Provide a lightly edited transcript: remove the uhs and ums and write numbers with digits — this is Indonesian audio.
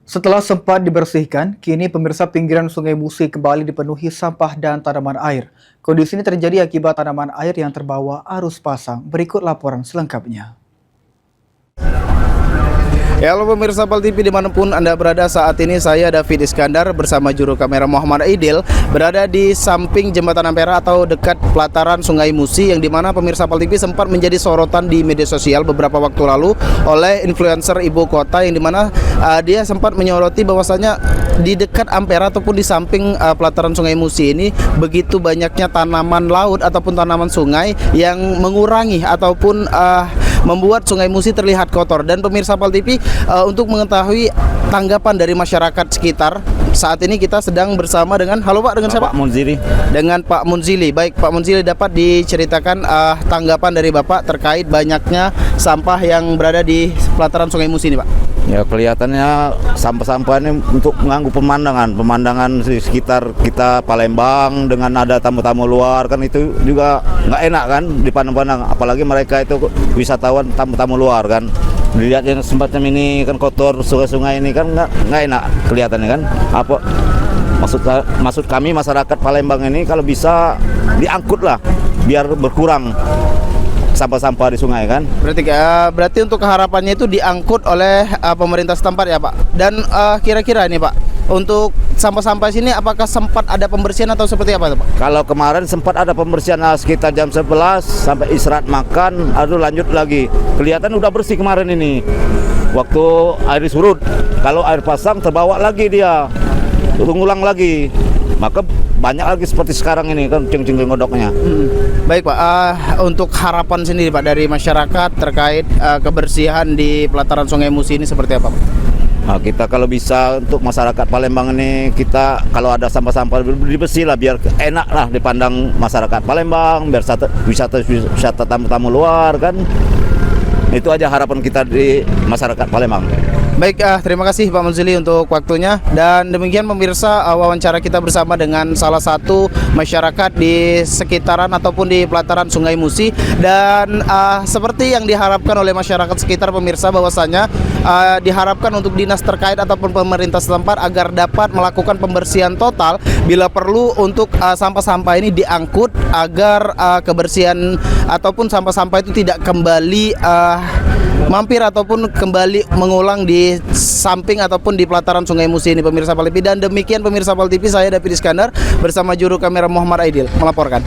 Setelah sempat dibersihkan, kini pemirsa pinggiran Sungai Musi kembali dipenuhi sampah dan tanaman air. Kondisi ini terjadi akibat tanaman air yang terbawa arus pasang. Berikut laporan selengkapnya. Ya, halo pemirsa Pal TV dimanapun Anda berada, saat ini saya David Iskandar bersama juru kamera Muhammad Aidil berada di samping Jembatan Ampera atau dekat pelataran Sungai Musi, yang dimana pemirsa Pal TV sempat menjadi sorotan di media sosial beberapa waktu lalu oleh influencer ibu kota, yang dimana dia sempat menyoroti bahwasanya di dekat Ampera ataupun di samping pelataran Sungai Musi ini begitu banyaknya tanaman laut ataupun tanaman sungai yang mengurangi ataupun membuat Sungai Musi terlihat kotor. Dan pemirsa Pal TV, untuk mengetahui tanggapan dari masyarakat sekitar, saat ini kita sedang bersama dengan, halo Pak, dengan siapa? Pak Munzili. Dengan Pak Munzili. Baik Pak Munzili, dapat diceritakan tanggapan dari Bapak terkait banyaknya sampah yang berada di pelataran Sungai Musi ini, Pak? Ya, kelihatannya sampah-sampah ini untuk mengganggu pemandangan di sekitar kita Palembang, dengan ada tamu-tamu luar kan, itu juga nggak enak kan dipandang-pandang, apalagi mereka itu wisatawan, tamu-tamu luar kan, dilihatnya semacam ini kan kotor, sungai-sungai ini kan nggak enak kelihatannya kan. Apa maksud kami masyarakat Palembang ini kalau bisa diangkut lah biar berkurang sampah-sampah di sungai kan. Berarti untuk harapannya itu diangkut oleh pemerintah setempat ya Pak. Dan kira-kira ini Pak, untuk sampah-sampah sini apakah sempat ada pembersihan atau seperti apa Pak? Kalau kemarin sempat ada pembersihan sekitar jam 11 sampai istirahat makan, lanjut lagi. Kelihatan udah bersih kemarin ini. Waktu air surut, kalau air pasang terbawa lagi dia, ulang lagi. Maka banyak lagi seperti sekarang ini kan ceng-ceng ngodoknya. Baik Pak, untuk harapan sendiri Pak dari masyarakat terkait kebersihan di pelataran Sungai Musi ini seperti apa Pak? Nah, kita kalau bisa untuk masyarakat Palembang ini, kita kalau ada sampah-sampah dibersih lah biar enak lah dipandang masyarakat Palembang, biar wisata tamu-tamu luar kan. Itu aja harapan kita di masyarakat Palembang. Baik, terima kasih Pak Munzili untuk waktunya. Dan demikian pemirsa, wawancara kita bersama dengan salah satu masyarakat di sekitaran ataupun di pelataran Sungai Musi. Dan seperti yang diharapkan oleh masyarakat sekitar pemirsa, bahwasanya diharapkan untuk dinas terkait ataupun pemerintah setempat agar dapat melakukan pembersihan total, bila perlu untuk sampah-sampah ini diangkut agar kebersihan ataupun sampah-sampah itu tidak kembali mampir ataupun kembali mengulang di samping ataupun di pelataran Sungai Musi ini pemirsa Pal TV. Dan demikian pemirsa Pal TV, saya David Iskandar bersama juru kamera Muhammad Aidil melaporkan.